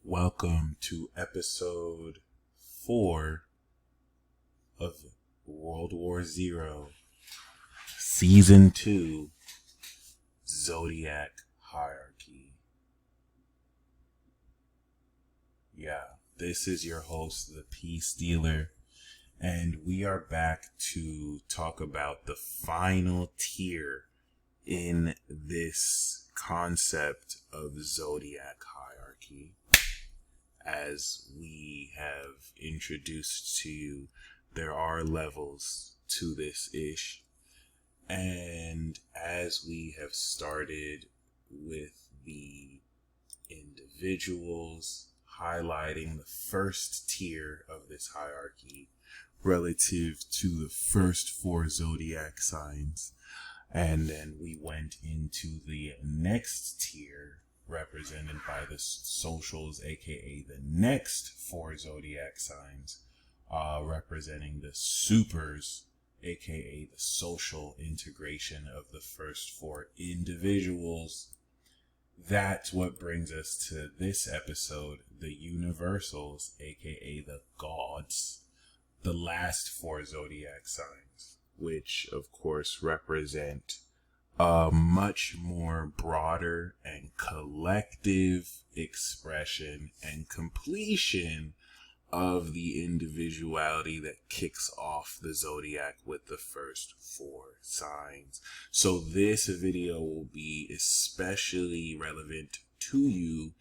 Welcome to episode 4 of World War Zero, Season 2, Zodiac Hierarchy. Yeah, this is your host, the Peace Dealer, and we are back to talk about the final tier in this concept of Zodiac Hierarchy. As we have introduced to you, there are levels to this ish. And as we have started with the individuals, highlighting the first tier of this hierarchy relative to the first 4 zodiac signs. And then we went into the next tier, represented by the socials, aka the next 4 zodiac signs, representing the supers, aka the social integration of the first 4 individuals. That's what brings us to this episode, the universals, aka the gods, the last 4 zodiac signs, which of course represent a much more broader and collective expression and completion of the individuality that kicks off the zodiac with the first 4 signs. So this video will be especially relevant to you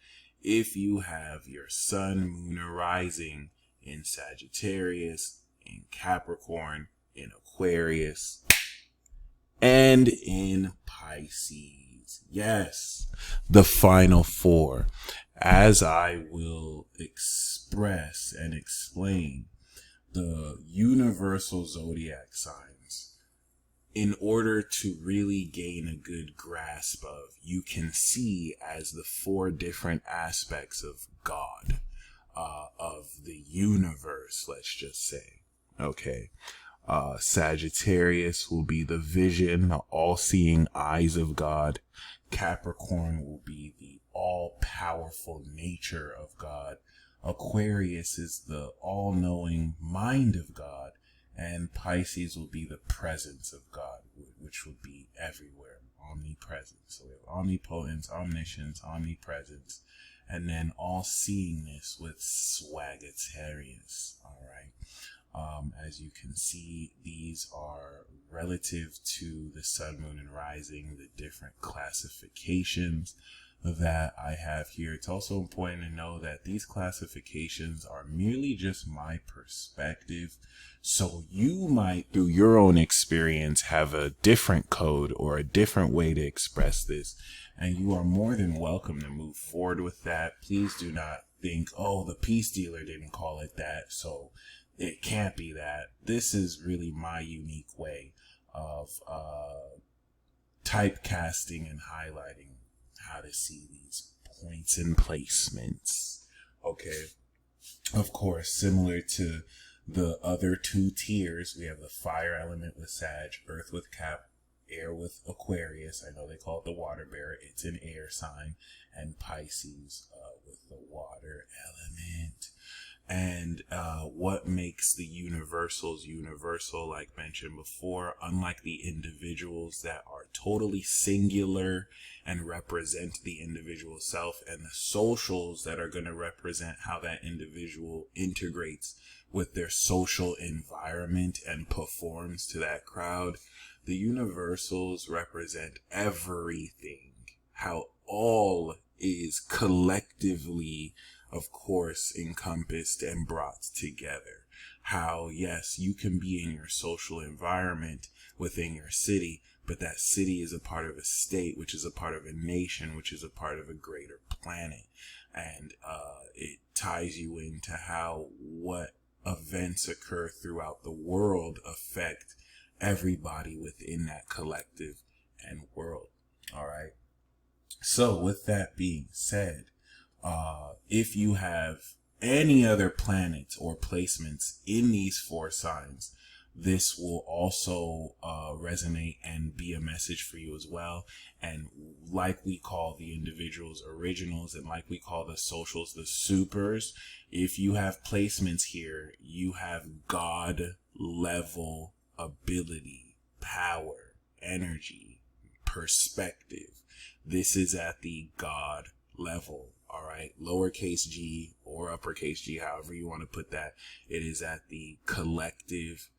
if you have your sun, moon, or rising in Sagittarius, in Capricorn, in Aquarius, and in Pisces. Yes, the final 4. As I will express and explain the universal zodiac signs, in order to really gain a good grasp of, you can see as the 4 different aspects of God, of the universe, let's just say. Okay. Sagittarius will be the vision, the all-seeing eyes of God. Capricorn will be the all-powerful nature of God. Aquarius is the all-knowing mind of God. And Pisces will be the presence of God, which will be everywhere, omnipresent. So we have omnipotence, omniscience, omnipresence, and then all-seeingness with Sagittarius. All right. As you can see, these are relative to the sun, moon, and rising, the different classifications that I have here. It's also important to know that these classifications are merely just my perspective. So you might, through your own experience, have a different code or a different way to express this. And you are more than welcome to move forward with that. Please do not think, oh, the Peace Dealer didn't call it that, so it can't be that. This is really my unique way of typecasting and highlighting how to see these points and placements. Okay. Of course, similar to the other 2 tiers, we have the fire element with Sag, earth with Cap, air with Aquarius. I know they call it the water bearer. It's an air sign. And Pisces with the water element. And what makes the universals universal, like mentioned before, unlike the individuals that are totally singular and represent the individual self, and the socials that are going to represent how that individual integrates with their social environment and performs to that crowd, the universals represent everything, how all is collectively, of course, encompassed and brought together. How, yes, you can be in your social environment within your city, but that city is a part of a state, which is a part of a nation, which is a part of a greater planet. And it ties you into how what events occur throughout the world affect everybody within that collective and world. All right. So with that being said, if you have any other planets or placements in these 4 signs, this will also resonate and be a message for you as well. And like we call the individuals originals, and like we call the socials the supers, if you have placements here, you have God level ability, power, energy, perspective. This is at the God level. All right, lowercase g or uppercase g, however you want to put that. It is at the collective,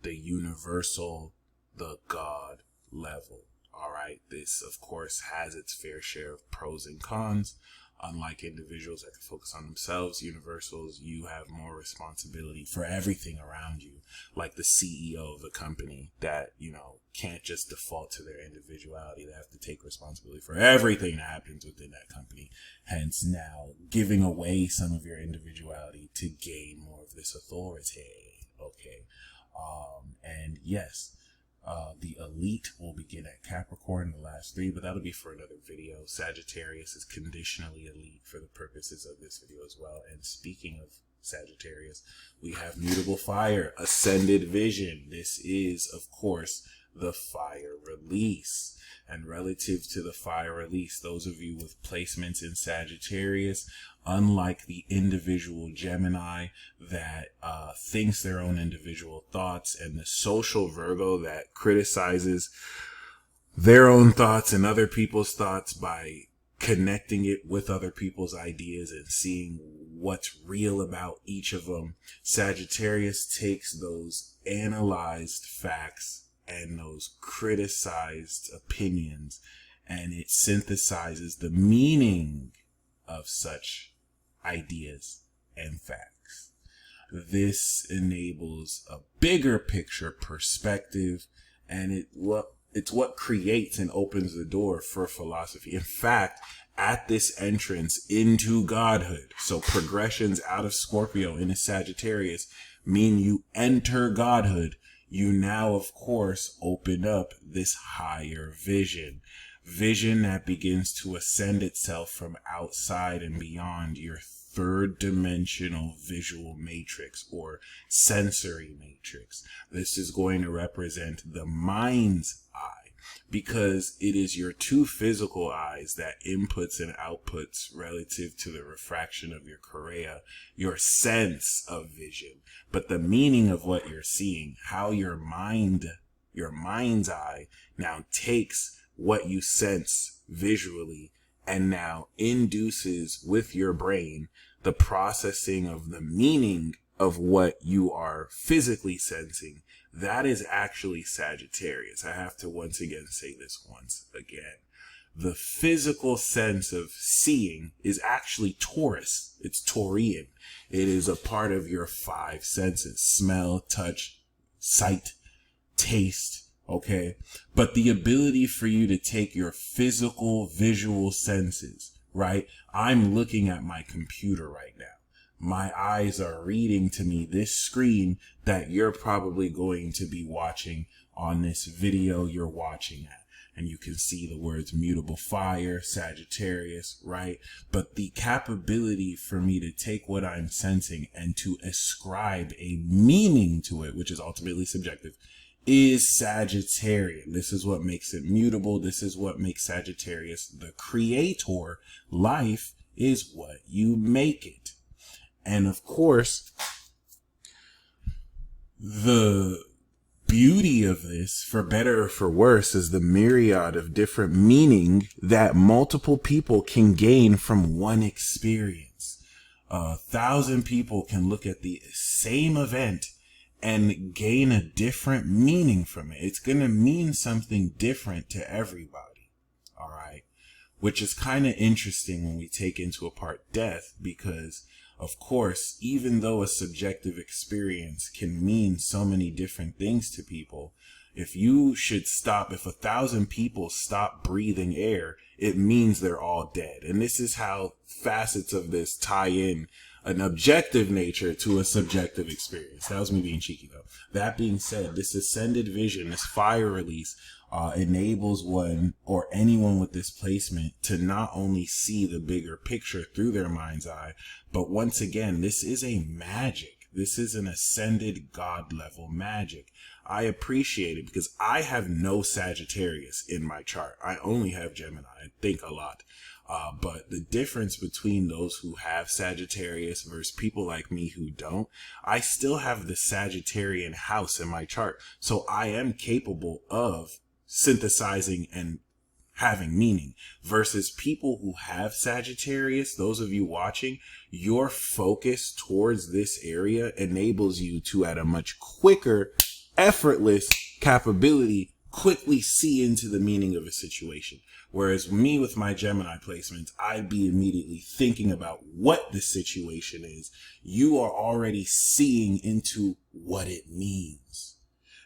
the universal, the God level. All right, this of course has its fair share of pros and cons. Unlike individuals that can focus on themselves, universals, you have more responsibility for everything around you, like the CEO of a company that, you know, can't just default to their individuality. They have to take responsibility for everything that happens within that company. Hence now giving away some of your individuality to gain more of this authority. Okay. And yes, the elite will begin at Capricorn, the last three, but that'll be for another video. Sagittarius is conditionally elite for the purposes of this video as well. And speaking of Sagittarius, we have mutable fire, ascended vision. This is, of course, the fire release. And relative to the fire release, those of you with placements in Sagittarius, unlike the individual Gemini that thinks their own individual thoughts, and the social Virgo that criticizes their own thoughts and other people's thoughts by connecting it with other people's ideas and seeing what's real about each of them, Sagittarius takes those analyzed facts and those criticized opinions, and it synthesizes the meaning of such ideas and facts. This enables a bigger picture perspective, and it's what creates and opens the door for philosophy. In fact, at this entrance into godhood, so progressions out of Scorpio into Sagittarius mean you enter godhood. You now, of course, open up this higher vision that begins to ascend itself from outside and beyond your third dimensional visual matrix or sensory matrix. This is going to represent the mind's eye, because it is your two physical eyes that inputs and outputs relative to the refraction of your chorea, your sense of vision. But the meaning of what you're seeing, how your mind's eye now takes what you sense visually and now induces with your brain the processing of the meaning of what you are physically sensing. That is actually Sagittarius. I have to once again say this once again. The physical sense of seeing is actually Taurus. It's Taurian. It is a part of your five senses: smell, touch, sight, taste. Okay. But the ability for you to take your physical visual senses, right? I'm looking at my computer right now. My eyes are reading to me this screen that you're probably going to be watching on this video you're watching at. And you can see the words mutable fire, Sagittarius, right? But the capability for me to take what I'm sensing and to ascribe a meaning to it, which is ultimately subjective, is Sagittarian. This is what makes it mutable. This is what makes Sagittarius the creator. Life is what you make it. And of course, the beauty of this, for better or for worse, is the myriad of different meaning that multiple people can gain from one experience. 1,000 people can look at the same event and gain a different meaning from it. It's going to mean something different to everybody. All right. Which is kind of interesting when we take into apart death, because of course, even though a subjective experience can mean so many different things to people, if 1,000 people stop breathing air, it means they're all dead. And this is how facets of this tie in an objective nature to a subjective experience. That was me being cheeky though. That being said, this ascended vision, this fire release, enables one or anyone with this placement to not only see the bigger picture through their mind's eye, but once again, this is a magic. This is an ascended God level magic. I appreciate it because I have no Sagittarius in my chart. I only have Gemini. I think a lot. But the difference between those who have Sagittarius versus people like me who don't, I still have the Sagittarian house in my chart. So I am capable of synthesizing and having meaning versus people who have Sagittarius. Those of you watching, your focus towards this area enables you to, at a much quicker, effortless capability, quickly see into the meaning of a situation. Whereas me with my Gemini placements, I'd be immediately thinking about what the situation is. You are already seeing into what it means.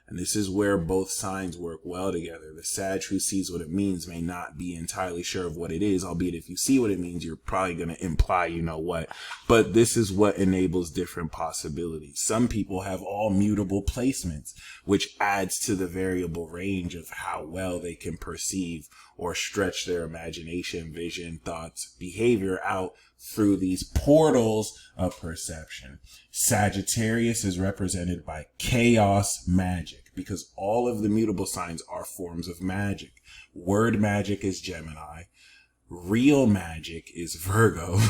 And this is where both signs work well together. The Sag who sees what it means may not be entirely sure of what it is, albeit if you see what it means, you're probably going to imply you know what. But this is what enables different possibilities. Some people have all mutable placements, which adds to the variable range of how well they can perceive or stretch their imagination, vision, thoughts, behavior out through these portals of perception. Sagittarius is represented by chaos magic because all of the mutable signs are forms of magic. Word magic is Gemini. Real magic is Virgo,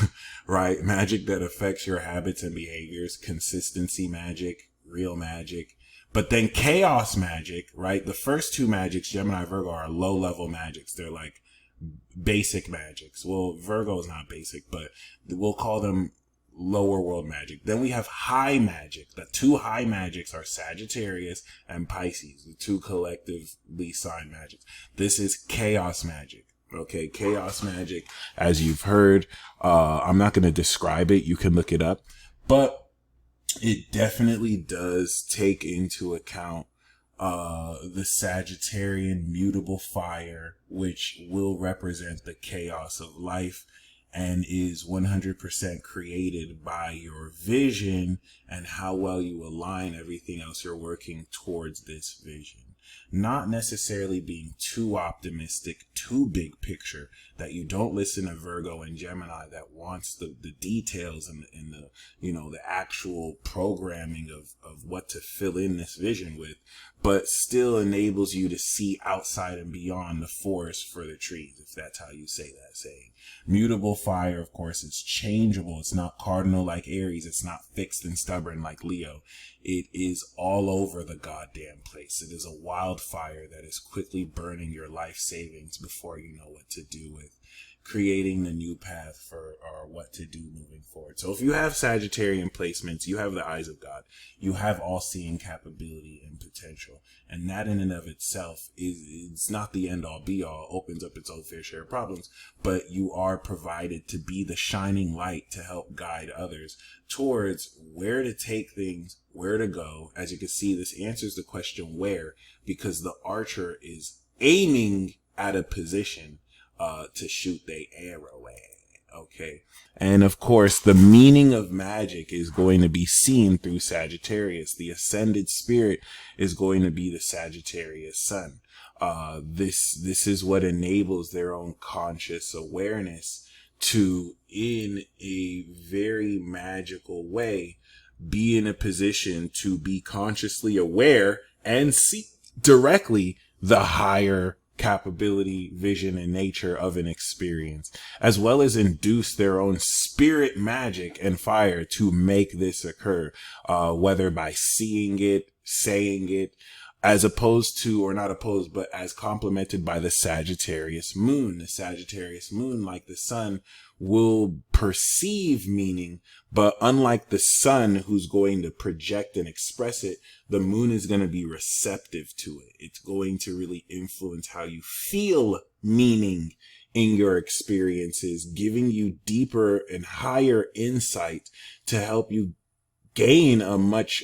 right? Magic that affects your habits and behaviors. Consistency magic, real magic. But then chaos magic, right? The first two magics, Gemini, Virgo, are low level magics. They're like basic magics. Well, Virgo is not basic, but we'll call them lower world magic. Then we have high magic. The two high magics are Sagittarius and Pisces, the two collectively signed magics. This is chaos magic. Okay, chaos magic, as you've heard. I'm not going to describe it. You can look it up. But it definitely does take into account the Sagittarian mutable fire, which will represent the chaos of life and is 100% created by your vision and how well you align everything else you're working towards this vision. Not necessarily being too optimistic, too big picture, that you don't listen to Virgo and Gemini that wants the details and the, you know, the actual programming of what to fill in this vision with, but still enables you to see outside and beyond the forest for the trees, if that's how you say that saying. Mutable fire, of course, is changeable. It's not cardinal like Aries. It's not fixed and stubborn like Leo. It is all over the goddamn place. It is a wildfire that is quickly burning your life savings before you know what to do with, creating the new path for or what to do moving forward. So if you have Sagittarian placements, you have the eyes of God. You have all-seeing capability and potential. And that in and of itself is not the end all be all, opens up its own fair share of problems, but you are provided to be the shining light to help guide others towards where to take things, where to go. As you can see, this answers the question where, because the archer is aiming at a position to shoot the arrow at. Okay. And of course, the meaning of magic is going to be seen through Sagittarius. The ascended spirit is going to be the Sagittarius sun. This is what enables their own conscious awareness to, in a very magical way, be in a position to be consciously aware and see directly the higher capability, vision, and nature of an experience, as well as induce their own spirit magic and fire to make this occur, whether by seeing it, saying it, as opposed to, or not opposed, but as complemented by the Sagittarius moon. The Sagittarius moon, like the sun, will perceive meaning, but unlike the sun, who's going to project and express it, the moon is going to be receptive to it. It's going to really influence how you feel meaning in your experiences, giving you deeper and higher insight to help you gain a much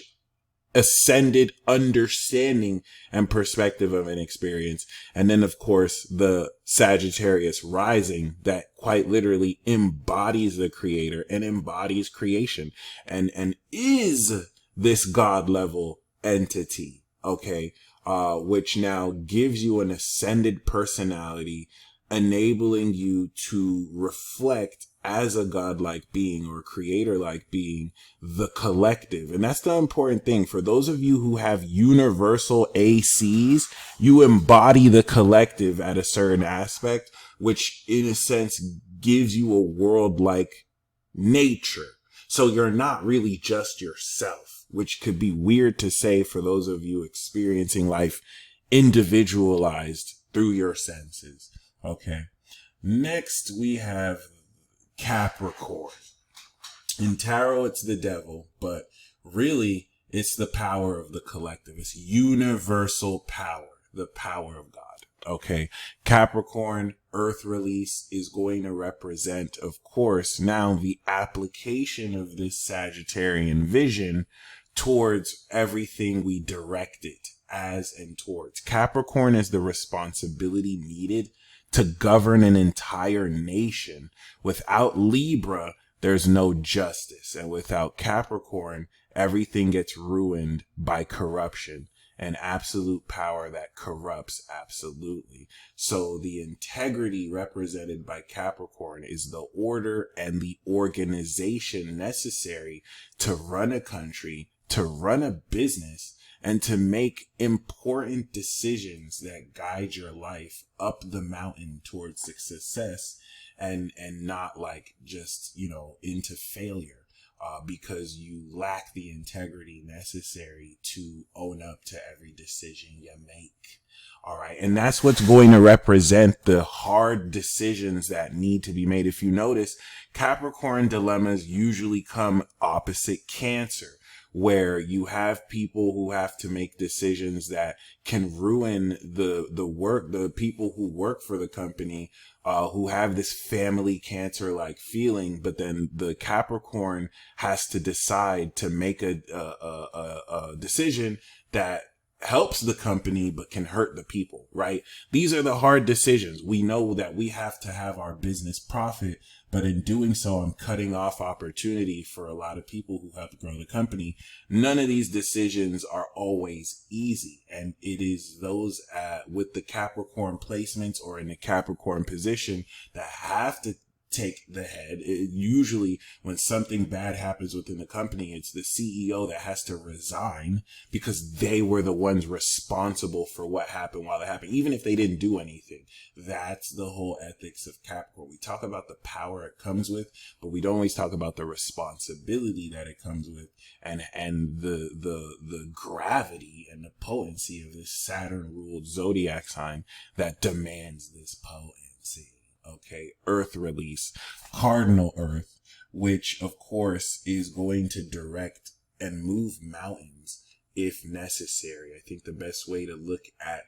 ascended understanding and perspective of an experience. And then, of course, the Sagittarius rising that quite literally embodies the creator and embodies creation and is this God level entity. Okay. Which now gives you an ascended personality, enabling you to reflect as a godlike being or creator-like being, the collective. And that's the important thing. For those of you who have universal ACs, you embody the collective at a certain aspect, which in a sense gives you a world like nature. So you're not really just yourself, which could be weird to say for those of you experiencing life individualized through your senses. Okay. Next, we have Capricorn. In tarot, it's the devil, but really, it's the power of the collective. It's universal power, the power of God. Okay. Capricorn, Earth release, is going to represent, of course, now the application of this Sagittarian vision towards everything we direct it as and towards. Capricorn is the responsibility needed to govern an entire nation. Without Libra, there's no justice. And without Capricorn, everything gets ruined by corruption and absolute power that corrupts absolutely. So the integrity represented by Capricorn is the order and the organization necessary to run a country, to run a business, and to make important decisions that guide your life up the mountain towards success, and not like just, into failure, because you lack the integrity necessary to own up to every decision you make. All right. And that's what's going to represent the hard decisions that need to be made. If you notice, Capricorn dilemmas usually come opposite Cancer, where you have people who have to make decisions that can ruin the people who work for the company, who have this family Cancer-like feeling, but then the Capricorn has to decide to make a decision that helps the company but can hurt the people, right? These are the hard decisions. We know that we have to have our business profit, but in doing so, I'm cutting off opportunity for a lot of people who help grow the company. None of these decisions are always easy. And it is those with the Capricorn placements or in the Capricorn position that have to take the head. Usually when something bad happens within the company, it's the CEO that has to resign because they were the ones responsible for what happened while it happened, even if they didn't do anything. That's the whole ethics of Capricorn. We talk about the power it comes with, but we don't always talk about the responsibility that it comes with, and the gravity and the potency of this Saturn ruled zodiac sign that demands this potency. Okay, Earth release, cardinal Earth, which of course is going to direct and move mountains if necessary. I think the best way to look at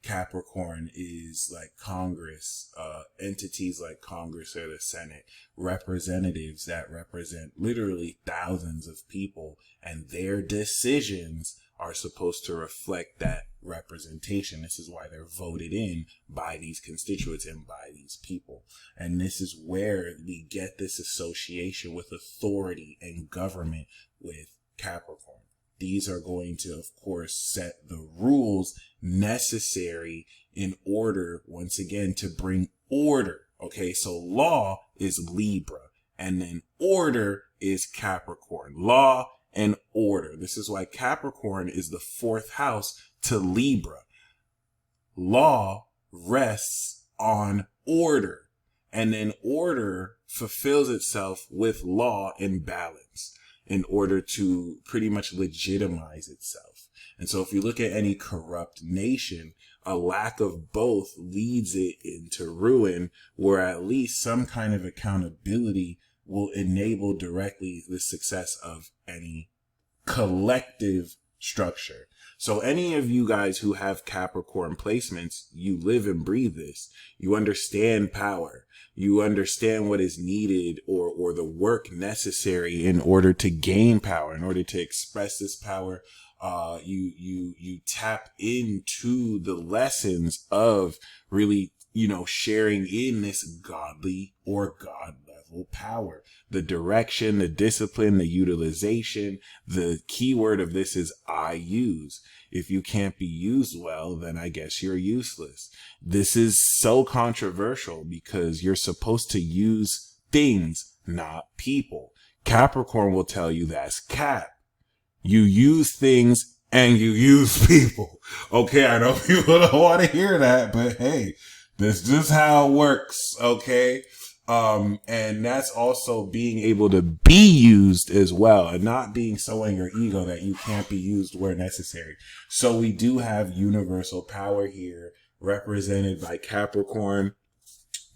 Capricorn is like Congress, entities like Congress or the Senate, representatives that represent literally thousands of people, and their decisions are supposed to reflect that representation. This is why they're voted in by these constituents and by these people. And this is where we get this association with authority and government with Capricorn. These are going to, of course, set the rules necessary in order, once again, to bring order. Okay, so law is Libra, and then order is Capricorn. Law and order. This is why Capricorn is the fourth house to Libra. Law rests on order, and then order fulfills itself with law and balance in order to pretty much legitimize itself. And so if you look at any corrupt nation, a lack of both leads it into ruin, where at least some kind of accountability will enable directly the success of any collective structure. So any of you guys who have Capricorn placements, you live and breathe this. You understand power. You understand what is needed or the work necessary in order to gain power, in order to express this power. You tap into the lessons of really, sharing in this godly or God level power. The direction, the discipline, the utilization. The key word of this is I use. If you can't be used well, then I guess you're useless. This is so controversial because you're supposed to use things, not people. Capricorn will tell you that's Cap. You use things and you use people. Okay, I know people don't want to hear that, but hey, that's just how it works. Okay. And that's also being able to be used as well, and not being so in your ego that you can't be used where necessary. So we do have universal power here represented by Capricorn.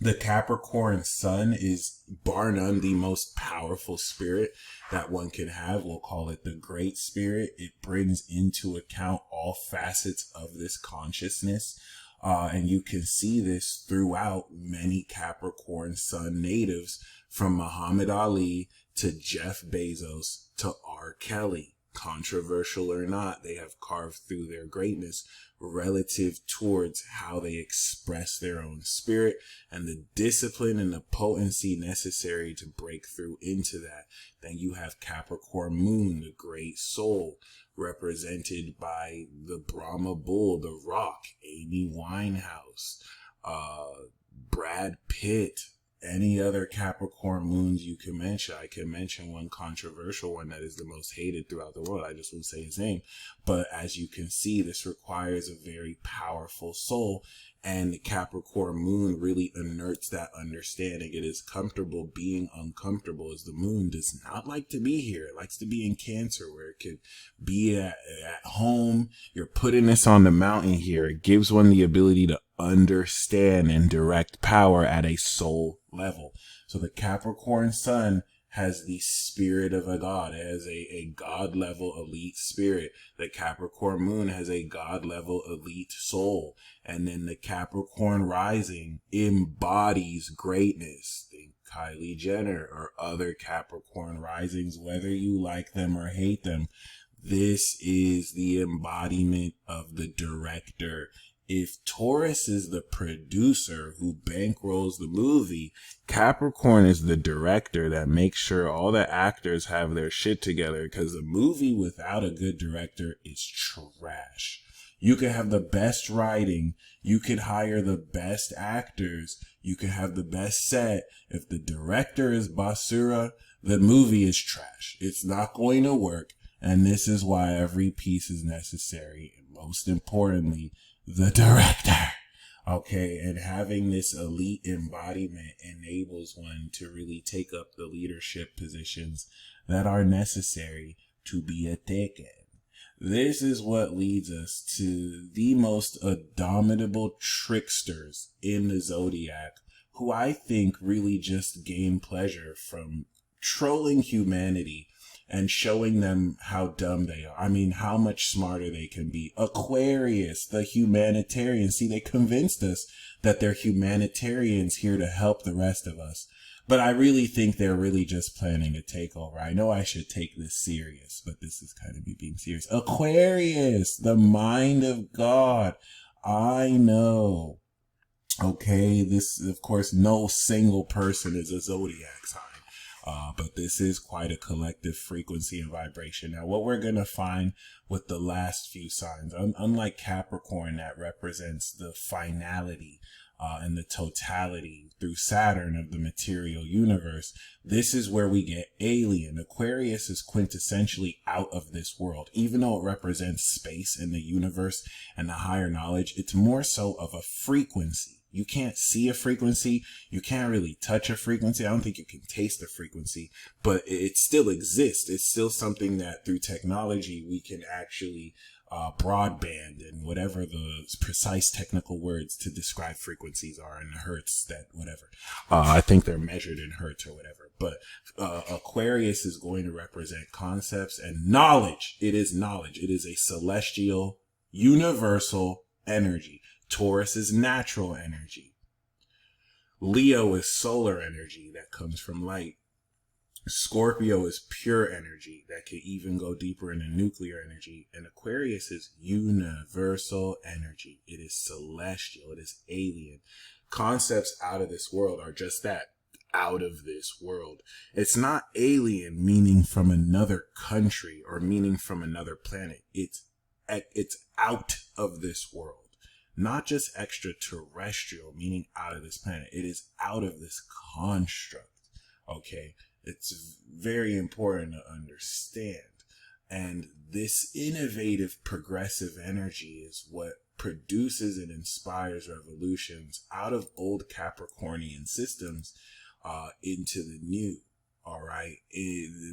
The Capricorn sun is bar none the most powerful spirit that one can have. We'll call it the great spirit. It brings into account all facets of this consciousness. And you can see this throughout many Capricorn sun natives, from Muhammad Ali to Jeff Bezos to R. Kelly. Controversial or not, they have carved through their greatness relative towards how they express their own spirit and the discipline and the potency necessary to break through into that. Then you have Capricorn moon, the great soul, represented by the Brahma bull, the Rock, Amy Winehouse, Brad Pitt, any other Capricorn moons you can mention. I can mention one controversial one that is the most hated throughout the world. I just won't say his name. But as you can see, this requires a very powerful soul. And the Capricorn moon really inerts that understanding. It is comfortable being uncomfortable, as the moon does not like to be here. It likes to be in Cancer, where it could be at home. You're putting this on the mountain here. It gives one the ability to understand and direct power at a soul level. So the Capricorn sun has the spirit of a god. It has a god level elite spirit. The Capricorn moon has a god level elite soul. And then the Capricorn rising embodies greatness. Think Kylie Jenner or other Capricorn risings, whether you like them or hate them. This is the embodiment of the director. If Taurus is the producer who bankrolls the movie, Capricorn is the director that makes sure all the actors have their shit together, because a movie without a good director is trash. You could have the best writing, you could hire the best actors, you could have the best set. If the director is basura, the movie is trash. It's not going to work, and this is why every piece is necessary. And most importantly, the director. Okay, and having this elite embodiment enables one to really take up the leadership positions that are necessary to be taken. This is what leads us to the most abominable tricksters in the Zodiac, who I think really just gain pleasure from trolling humanity and showing them how dumb they are. I mean, how much smarter they can be. Aquarius, the humanitarian. See, they convinced us that they're humanitarians here to help the rest of us. But I really think they're really just planning a takeover. I know I should take this serious, but this is kind of me being serious. Aquarius, the mind of God. I know. Okay, this, of course, no single person is a zodiac sign. But this is quite a collective frequency and vibration. Now, what we're going to find with the last few signs, unlike Capricorn that represents the finality and the totality through Saturn of the material universe, this is where we get alien. Aquarius is quintessentially out of this world. Even though it represents space and the universe and the higher knowledge, it's more so of a frequency. You can't see a frequency. You can't really touch a frequency. I don't think you can taste a frequency, but it still exists. It's still something that through technology we can actually broadband and whatever the precise technical words to describe frequencies are in hertz, that whatever. I think they're measured in hertz or whatever. But Aquarius is going to represent concepts and knowledge. It is knowledge. It is a celestial, universal energy. Taurus is natural energy. Leo is solar energy that comes from light. Scorpio is pure energy that can even go deeper into nuclear energy. And Aquarius is universal energy. It is celestial. It is alien. Concepts out of this world are just that, out of this world. It's not alien meaning from another country or meaning from another planet. It's out of this world. Not just extraterrestrial, meaning out of this planet. It is out of this construct. Okay. It's very important to understand. And this innovative, progressive energy is what produces and inspires revolutions out of old Capricornian systems into the new. All right.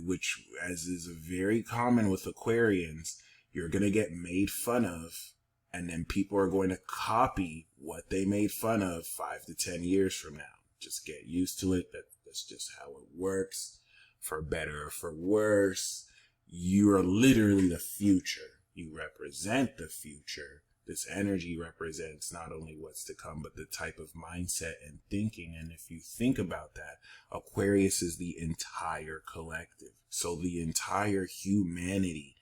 Which, as is very common with Aquarians, you're going to get made fun of. And then people are going to copy what they made fun of 5 to 10 years from now. Just get used to it. That's just how it works. For better or for worse. You are literally the future. You represent the future. This energy represents not only what's to come, but the type of mindset and thinking. And if you think about that, Aquarius is the entire collective. So the entire humanity,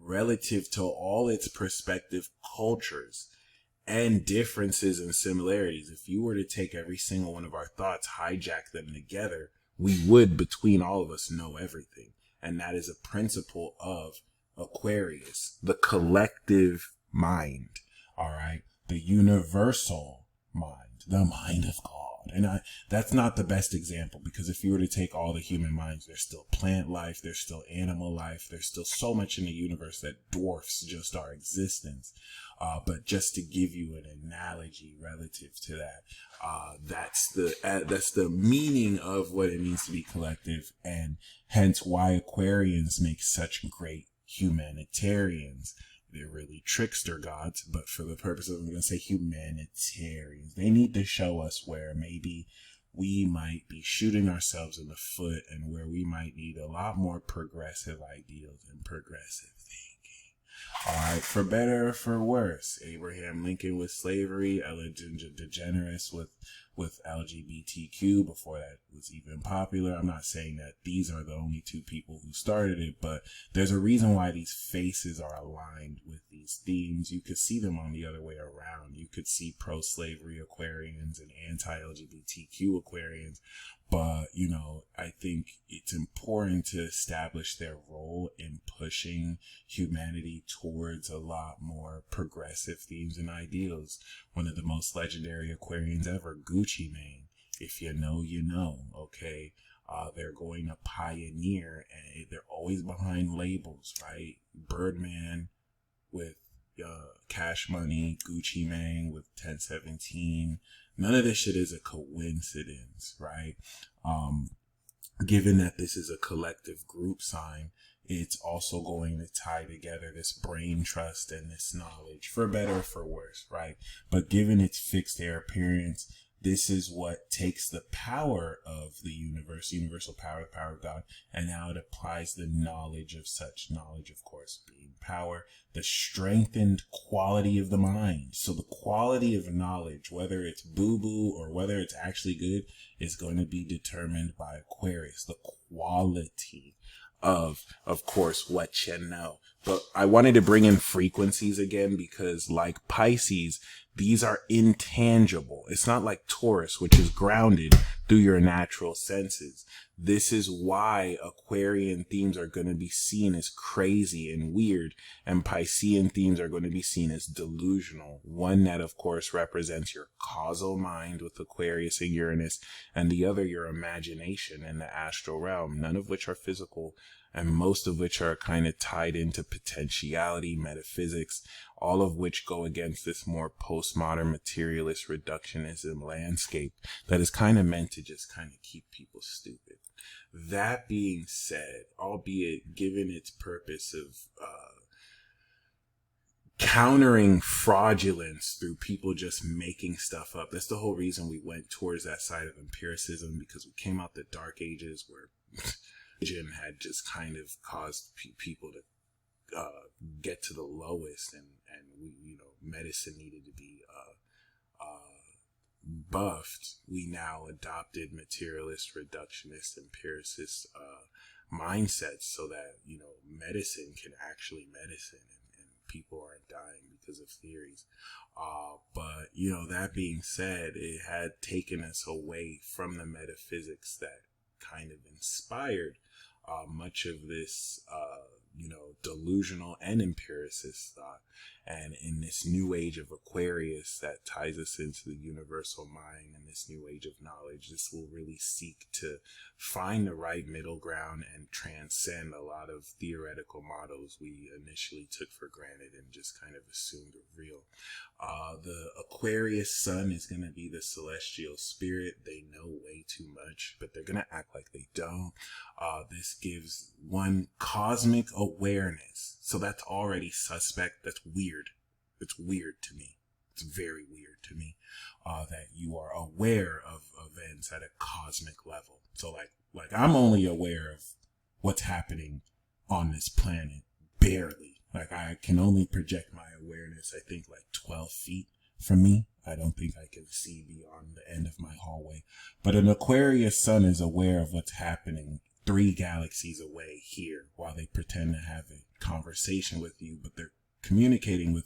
relative to all its perspective cultures and differences and similarities. If you were to take every single one of our thoughts, hijack them together, we would, between all of us, know everything. And that is a principle of Aquarius, the collective mind, all right? The universal mind, the mind of God. And that's not the best example, because if you were to take all the human minds, there's still plant life, there's still animal life, there's still so much in the universe that dwarfs just our existence. But just to give you an analogy relative to that, that's the meaning of what it means to be collective, and hence why Aquarians make such great humanitarians. They're really trickster gods, but for the purpose of, I'm going to say humanitarians. They need to show us where maybe we might be shooting ourselves in the foot, and where we might need a lot more progressive ideals and progressive thinking. All right, for better or for worse. Abraham Lincoln with slavery, Ellen DeGeneres with LGBTQ before that was even popular. I'm not saying that these are the only two people who started it, but there's a reason why these faces are aligned with these themes. You could see them on the other way around. You could see pro-slavery Aquarians and anti-LGBTQ Aquarians. But, you know, I think it's important to establish their role in pushing humanity towards a lot more progressive themes and ideals. One of the most legendary Aquarians ever, Gucci Mane. If you know, you know, okay? They're going to pioneer, and they're always behind labels, right? Birdman with Cash Money, Gucci Mane with 1017. None of this shit is a coincidence, right? Given that this is a collective group sign, it's also going to tie together this brain trust and this knowledge, for better or for worse, right? But given its fixed air appearance, this is what takes the power of the universe, universal power, the power of God, and now it applies the knowledge of such knowledge, of course, being power, the strengthened quality of the mind. So the quality of knowledge, whether it's boo-boo or whether it's actually good, is going to be determined by Aquarius, the quality of course, what you know. But I wanted to bring in frequencies again, because like Pisces, these are intangible. It's not like Taurus, which is grounded through your natural senses. This is why Aquarian themes are going to be seen as crazy and weird, and Piscean themes are going to be seen as delusional. One that, of course, represents your causal mind with Aquarius and Uranus, and the other your imagination and the astral realm, none of which are physical, and most of which are kind of tied into potentiality, metaphysics, all of which go against this more postmodern materialist reductionism landscape that is kind of meant to just kind of keep people stupid. That being said, albeit given its purpose of countering fraudulence through people just making stuff up, that's the whole reason we went towards that side of empiricism, because we came out the dark ages where religion had just kind of caused people to get to the lowest, and we, you know, medicine needed to be buffed. We now adopted materialist, reductionist, empiricist mindsets so that, you know, medicine can actually medicine, and people aren't dying because of theories. But, you know, that being said, it had taken us away from the metaphysics that kind of inspired much of this delusional and empiricist thought. And in this new age of Aquarius that ties us into the universal mind and this new age of knowledge, this will really seek to find the right middle ground and transcend a lot of theoretical models we initially took for granted and just kind of assumed are real. The Aquarius sun is going to be the celestial spirit. They know way too much, but they're going to act like they don't. This gives one cosmic awareness. So that's already suspect. That's weird. It's weird to me. It's very weird to me that you are aware of events at a cosmic level. So like I'm only aware of what's happening on this planet barely. Like I can only project my awareness, I think, like 12 feet from me. I don't think I can see beyond the end of my hallway. But an Aquarius sun is aware of what's happening 3 galaxies away here while they pretend to have a conversation with you, but they're communicating with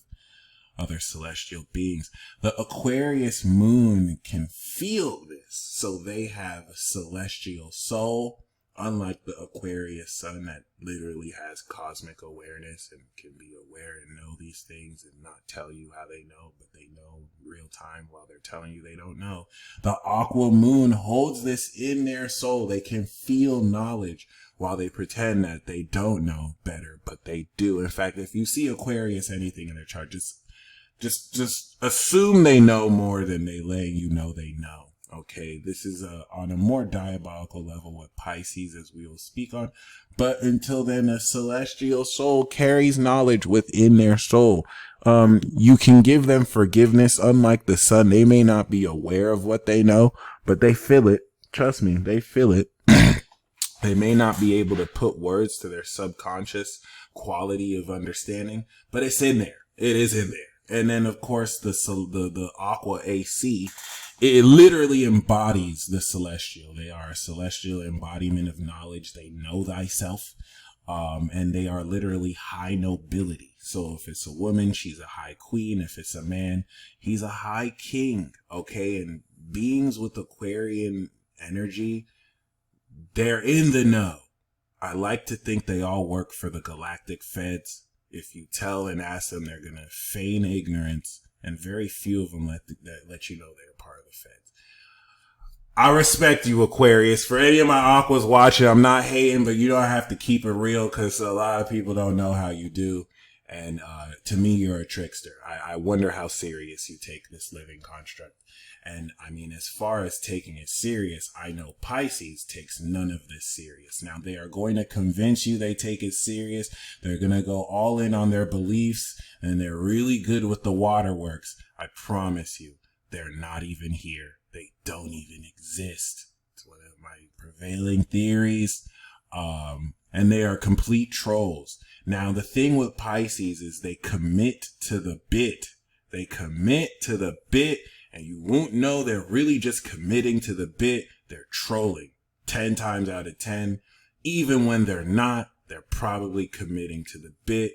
other celestial beings. The Aquarius moon can feel this, so they have a celestial soul, unlike the Aquarius sun that literally has cosmic awareness and can be aware and know these things and not tell you how they know, but they know real time while they're telling you they don't know. The Aqua moon holds this in their soul. They can feel knowledge while they pretend that they don't know better, but they do. In fact, if you see Aquarius anything in their chart, just assume they know more than they letting you know they know. Okay, this is on a more diabolical level with Pisces, as we will speak on. But until then, a celestial soul carries knowledge within their soul. You can give them forgiveness. Unlike the sun, they may not be aware of what they know, but they feel it. Trust me, they feel it. They may not be able to put words to their subconscious quality of understanding, but it's in there. It is in there. And then, of course, the Aqua AC, it literally embodies the celestial. They are a celestial embodiment of knowledge. They know thyself. And they are literally high nobility. So if it's a woman, she's a high queen. If it's a man, he's a high king. Okay. And beings with Aquarian energy, they're in the know. I like to think they all work for the galactic feds. If you tell and ask them, they're going to feign ignorance, and very few of them let you know they're part of the feds. I respect you, Aquarius. For any of my Aquas watching, I'm not hating, but you don't have to keep it real because a lot of people don't know how you do. And to me, you're a trickster. I wonder how serious you take this living construct. And I mean, as far as taking it serious, I know Pisces takes none of this serious. Now, they are going to convince you they take it serious. They're going to go all in on their beliefs, and they're really good with the waterworks. I promise you, they're not even here. They don't even exist. It's one of my prevailing theories. And they are complete trolls. Now, the thing with Pisces is they commit to the bit. They commit to the bit, and you won't know they're really just committing to the bit. They're trolling 10 times out of 10. Even when they're not, they're probably committing to the bit.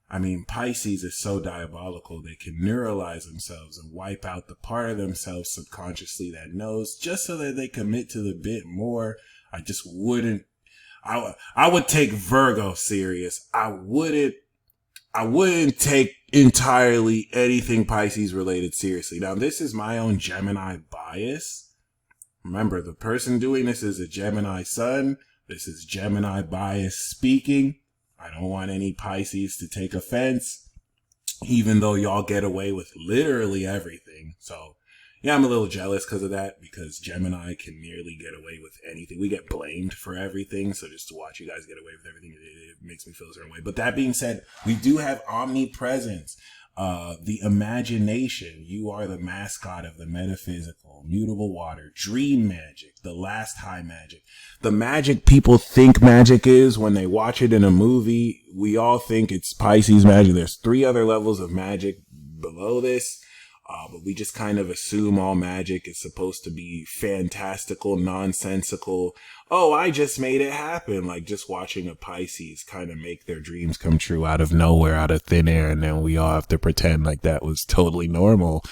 I mean, Pisces is so diabolical, they can neuralize themselves and wipe out the part of themselves subconsciously that knows, just so that they commit to the bit more. I just wouldn't. I would take Virgo serious. I wouldn't take entirely anything Pisces related seriously. Now, this is my own Gemini bias. Remember, the person doing this is a Gemini sun. This is Gemini bias speaking. I don't want any Pisces to take offense, even though y'all get away with literally everything. So, yeah, I'm a little jealous because of that, because Gemini can nearly get away with anything. We get blamed for everything, so just to watch you guys get away with everything, it makes me feel a certain way. But that being said, we do have omnipresence, the imagination. You are the mascot of the metaphysical, mutable water, dream magic, the last high magic. The magic people think magic is when they watch it in a movie. We all think it's Pisces magic. There's 3 other levels of magic below this. But we just kind of assume all magic is supposed to be fantastical, nonsensical, oh, I just made it happen. Like just watching a Pisces kind of make their dreams come true out of nowhere, out of thin air. And then we all have to pretend like that was totally normal.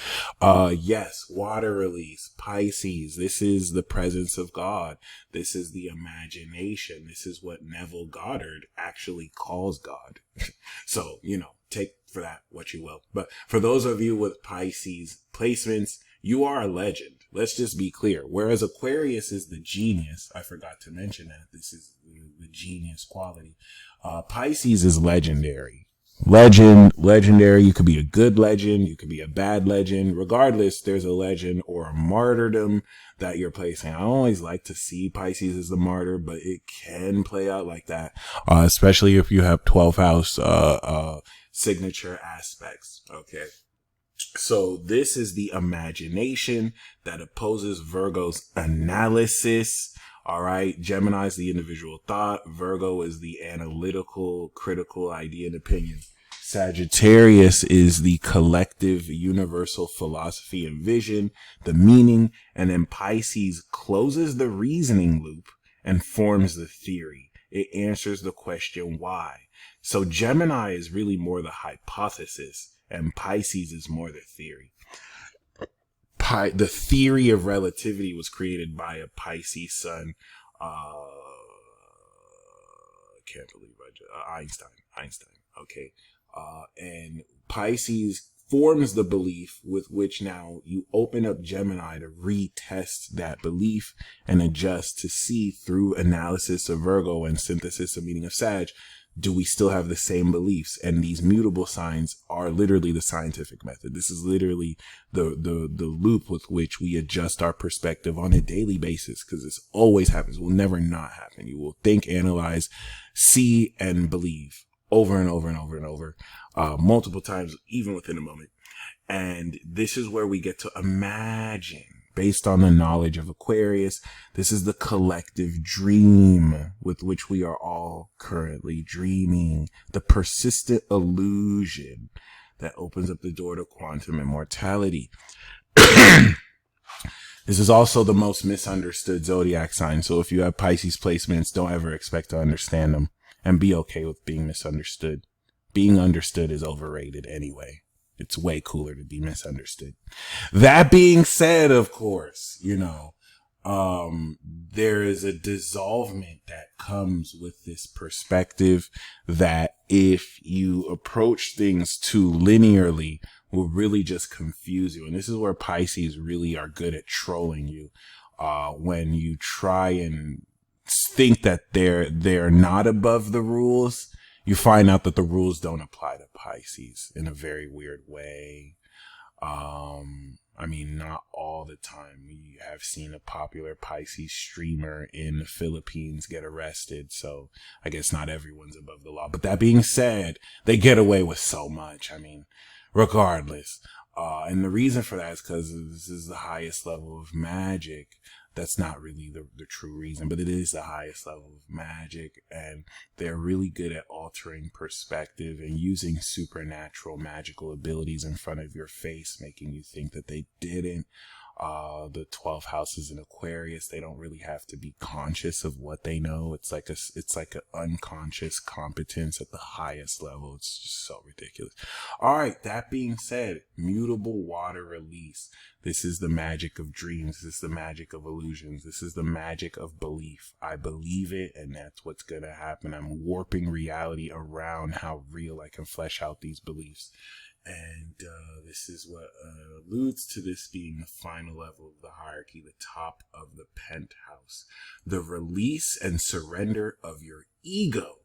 Yes, water release, Pisces. This is the presence of God. This is the imagination. This is what Neville Goddard actually calls God. So, take for that what you will. But for those of you with Pisces placements, you are a legend. Let's just be clear. Whereas Aquarius is the genius, I forgot to mention that this is the genius quality. Pisces is legendary. Legendary. You could be a good legend. You could be a bad legend. Regardless, there's a legend or a martyrdom that you're placing. I always like to see Pisces as the martyr, but it can play out like that. Especially if you have 12th house, signature aspects. Okay. So this is the imagination that opposes Virgo's analysis. All right. Gemini is the individual thought. Virgo is the analytical, critical idea and opinion. Sagittarius is the collective, universal philosophy and vision, the meaning. And then Pisces closes the reasoning loop and forms the theory. It answers the question why. So Gemini is really more the hypothesis, and Pisces is more the theory. The theory of relativity was created by a Pisces sun. I can't believe Einstein. Okay. And Pisces forms the belief with which now you open up Gemini to retest that belief and adjust to see through analysis of Virgo and synthesis of meaning of Sag. Do we still have the same beliefs? And these mutable signs are literally the scientific method. This is literally the loop with which we adjust our perspective on a daily basis, because this always happens. It will never not happen. You will think, analyze, see, and believe over and over and over and over, multiple times, even within a moment. And this is where we get to imagine. Based on the knowledge of Aquarius, this is the collective dream with which we are all currently dreaming. The persistent illusion that opens up the door to quantum immortality. This is also the most misunderstood zodiac sign. So if you have Pisces placements, don't ever expect to understand them, and be okay with being misunderstood. Being understood is overrated anyway. It's way cooler to be misunderstood. That being said, of course, there is a dissolvement that comes with this perspective that if you approach things too linearly will really just confuse you. And this is where Pisces really are good at trolling you. When you try and think that they're not above the rules, you find out that the rules don't apply to Pisces in a very weird way. Not all the time. We have seen a popular Pisces streamer in the Philippines get arrested, so I guess not everyone's above the law. But that being said, they get away with so much. Regardless. And the reason for that is because this is the highest level of magic. That's not really the true reason, but it is the highest level of magic, and they're really good at altering perspective and using supernatural magical abilities in front of your face, making you think that they didn't. The 12 houses in Aquarius, they don't really have to be conscious of what they know. It's like an unconscious competence at the highest level. It's just so ridiculous. All right. That being said, mutable water release. This is the magic of dreams. This is the magic of illusions. This is the magic of belief. I believe it, and that's what's going to happen. I'm warping reality around how real I can flesh out these beliefs. And this is what alludes to this being the final level of the hierarchy, the top of the penthouse. The release and surrender of your ego.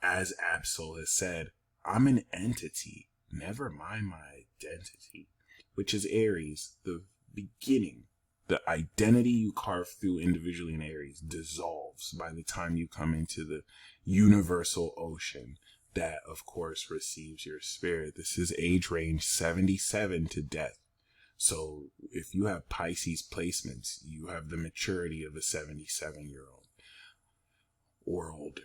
As Absol has said, I'm an entity, never mind my identity, which is Aries, the beginning. The identity you carve through individually in Aries dissolves by the time you come into the universal ocean that, of course, receives your spirit. This is age range 77 to death. So if you have Pisces placements, you have the maturity of a 77-year-old or older.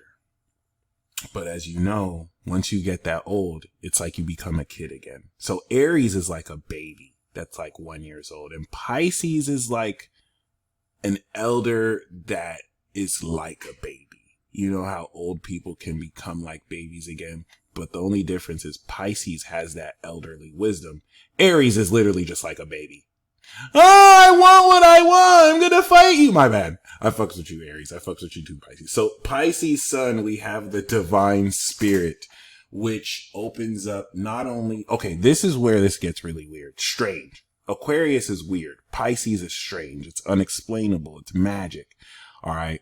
But as you know, once you get that old, it's like you become a kid again. So Aries is like a baby that's like 1 year old. And Pisces is like an elder that is like a baby. You know how old people can become like babies again, but the only difference is Pisces has that elderly wisdom. Aries is literally just like a baby. Oh, I want what I want. I'm gonna fight you. My bad. I fucks with you, Aries. I fucks with you too, Pisces. So Pisces sun, we have the divine spirit, which opens up not only, okay, this is where this gets really weird. Strange. Aquarius is weird. Pisces is strange. It's unexplainable. It's magic. All right.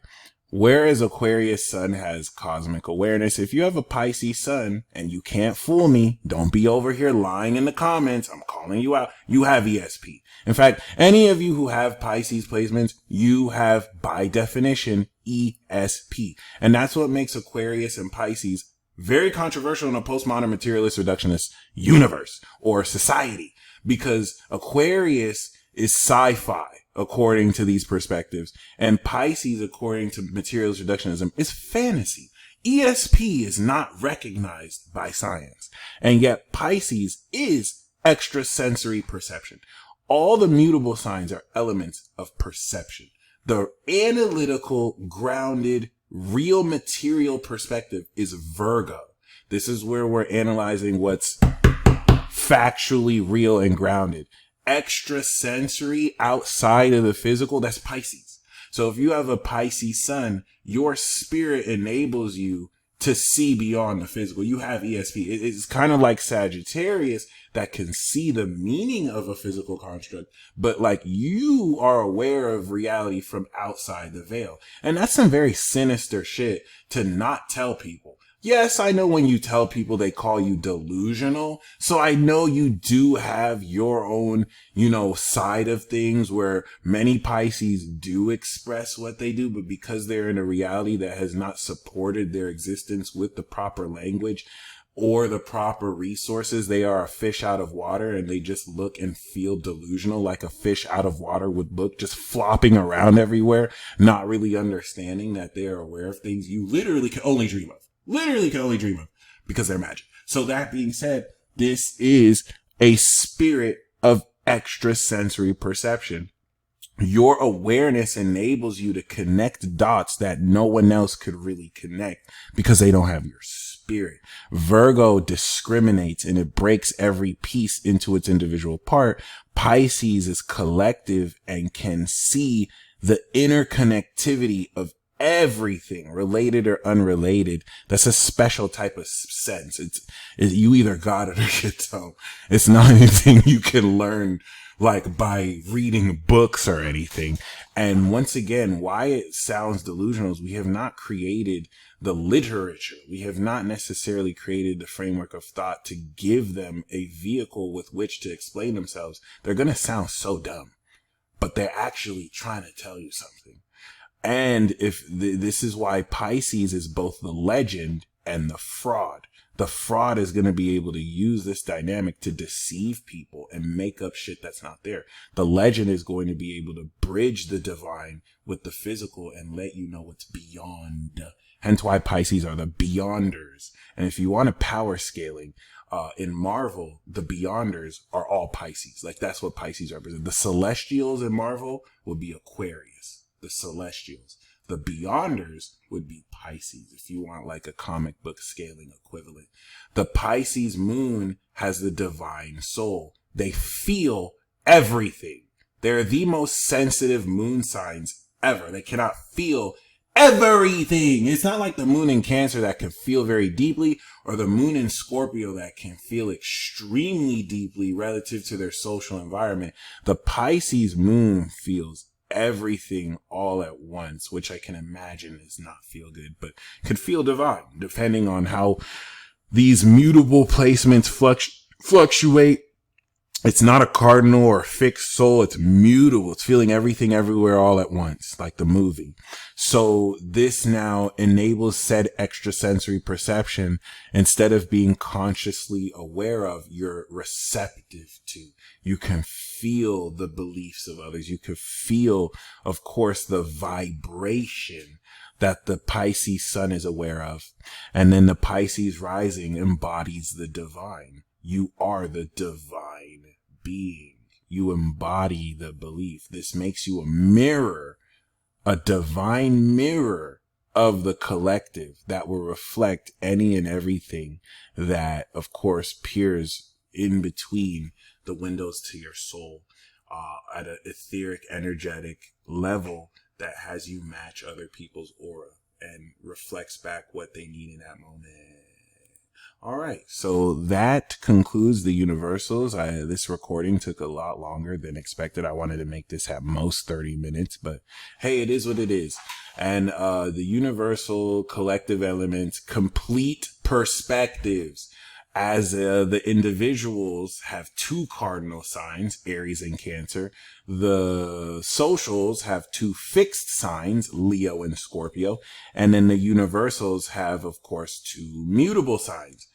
Whereas Aquarius sun has cosmic awareness, if you have a Pisces sun, and you can't fool me, don't be over here lying in the comments, I'm calling you out, you have ESP. In fact, any of you who have Pisces placements, you have, by definition, ESP. And that's what makes Aquarius and Pisces very controversial in a postmodern materialist reductionist universe or society, because Aquarius is sci-fi, according to these perspectives, and Pisces, according to materialist reductionism, is fantasy. ESP is not recognized by science, and yet Pisces is extrasensory perception. All the mutable signs are elements of perception. The analytical, grounded, real material perspective is Virgo. This is where we're analyzing what's factually real and grounded. Extrasensory, outside of the physical, that's Pisces. So if you have a Pisces sun, your spirit enables you to see beyond the physical. You have ESP. It's kind of like Sagittarius that can see the meaning of a physical construct, but like you are aware of reality from outside the veil. And that's some very sinister shit to not tell people. Yes, I know when you tell people, they call you delusional. So I know you do have your own, side of things where many Pisces do express what they do, but because they're in a reality that has not supported their existence with the proper language or the proper resources, they are a fish out of water, and they just look and feel delusional, like a fish out of water would look, just flopping around everywhere, not really understanding that they are aware of things you literally can only dream of. Because they're magic. So that being said, this is a spirit of extrasensory perception. Your awareness enables you to connect dots that no one else could really connect because they don't have your spirit. Virgo discriminates and it breaks every piece into its individual part. Pisces is collective and can see the interconnectivity of everything, related or unrelated. That's a special type of sense. You either got it or you don't. It's not anything you can learn like by reading books or anything. And once again, why it sounds delusional is we have not created the literature. We have not necessarily created the framework of thought to give them a vehicle with which to explain themselves. They're going to sound so dumb, but they're actually trying to tell you something. And this is why Pisces is both the legend and the fraud. The fraud is going to be able to use this dynamic to deceive people and make up shit that's not there. The legend is going to be able to bridge the divine with the physical and let you know what's beyond. Hence why Pisces are the beyonders. And if you want a power scaling, in Marvel, the beyonders are all Pisces. Like that's what Pisces represent. The celestials in Marvel would be Aquarius. The celestials. The beyonders would be Pisces, if you want like a comic book scaling equivalent. The Pisces moon has the divine soul. They feel everything. They're the most sensitive moon signs ever. They cannot feel everything. It's not like the moon in Cancer that can feel very deeply, or the moon in Scorpio that can feel extremely deeply relative to their social environment. The Pisces moon feels everything all at once, which I can imagine does not feel good, but could feel divine, depending on how these mutable placements fluctuate. It's not a cardinal or a fixed soul. It's mutable. It's feeling everything everywhere all at once, like the movie. So this now enables said extrasensory perception. Instead of being consciously aware of, you're receptive to. You can feel the beliefs of others. You can feel, of course, the vibration that the Pisces sun is aware of. And then the Pisces rising embodies the divine. You are the divine being. You embody the belief. This makes you a mirror a divine mirror of the collective that will reflect any and everything that, of course, peers in between the windows to your soul, at an etheric, energetic level that has you match other people's aura and reflects back what they need in that moment. All right, so that concludes the universals. This recording took a lot longer than expected. I wanted to make this at most 30 minutes, but hey, it is what it is. And the universal collective elements, complete perspectives, as the individuals have two cardinal signs, Aries and Cancer. The socials have two fixed signs, Leo and Scorpio. And then the universals have, of course, two mutable signs,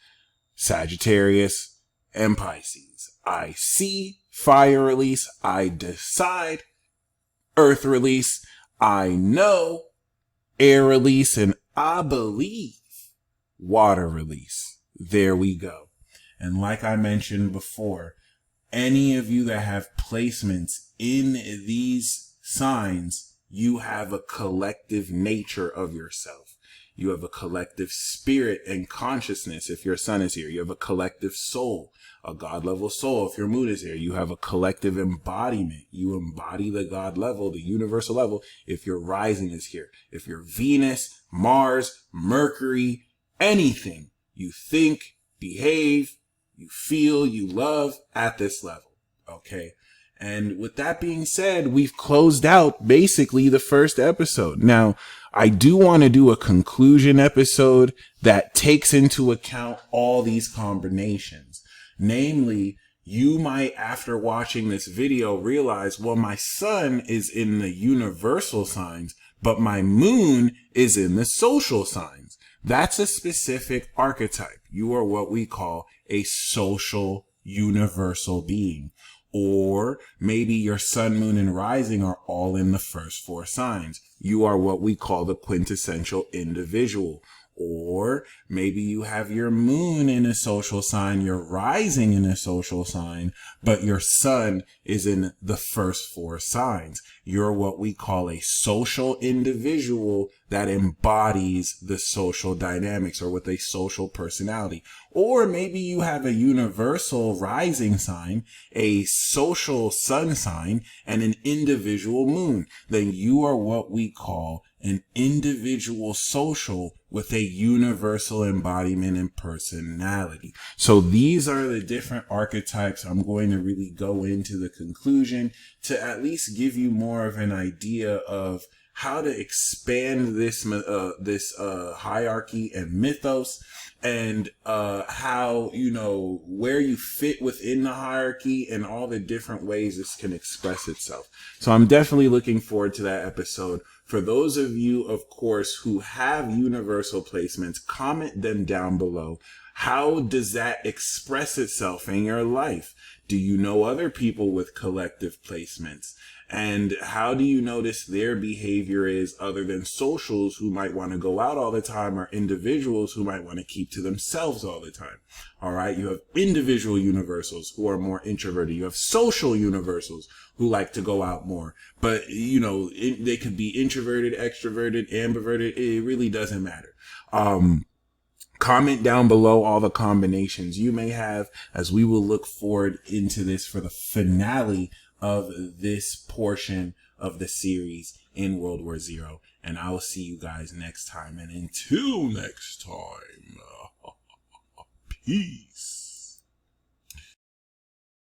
Sagittarius and Pisces. I see, fire release. I decide, earth release. I know, air release. And I believe, water release. There we go. And like I mentioned before, any of you that have placements in these signs, you have a collective nature of yourself. You have a collective spirit and consciousness. If your sun is here, you have a collective soul, a God level soul. If your moon is here, you have a collective embodiment. You embody the God level, the universal level. If your rising is here, if you're Venus, Mars, Mercury, anything, you think, behave, you feel, you love at this level. Okay. And with that being said, we've closed out basically the first episode. Now, I do want to do a conclusion episode that takes into account all these combinations. Namely, you might, after watching this video, realize, well, my sun is in the universal signs, but my moon is in the social signs. That's a specific archetype. You are what we call a social universal being. Or maybe your sun, moon, and rising are all in the first four signs. You are what we call the quintessential individual. Or maybe you have your moon in a social sign, your rising in a social sign, but your sun is in the first four signs. You're what we call a social individual that embodies the social dynamics, or with a social personality. Or maybe you have a universal rising sign, a social sun sign, and an individual moon. Then you are what we call an individual social with a universal embodiment and personality. So these are the different archetypes. I'm going to really go into the conclusion to at least give you more of an idea of how to expand this hierarchy and mythos, and how, where you fit within the hierarchy and all the different ways this can express itself. So I'm definitely looking forward to that episode. For those of you, of course, who have universal placements, comment them down below. How does that express itself in your life? Do you know other people with collective placements? And how do you notice their behavior is, other than socials who might want to go out all the time, or individuals who might want to keep to themselves all the time? All right. You have individual universals who are more introverted. You have social universals who like to go out more, but they could be introverted, extroverted, ambiverted. It really doesn't matter. Comment down below all the combinations you may have, as we will look forward into this for the finale of this portion of the series in World War Zero. And I will see you guys next time. And until next time, peace.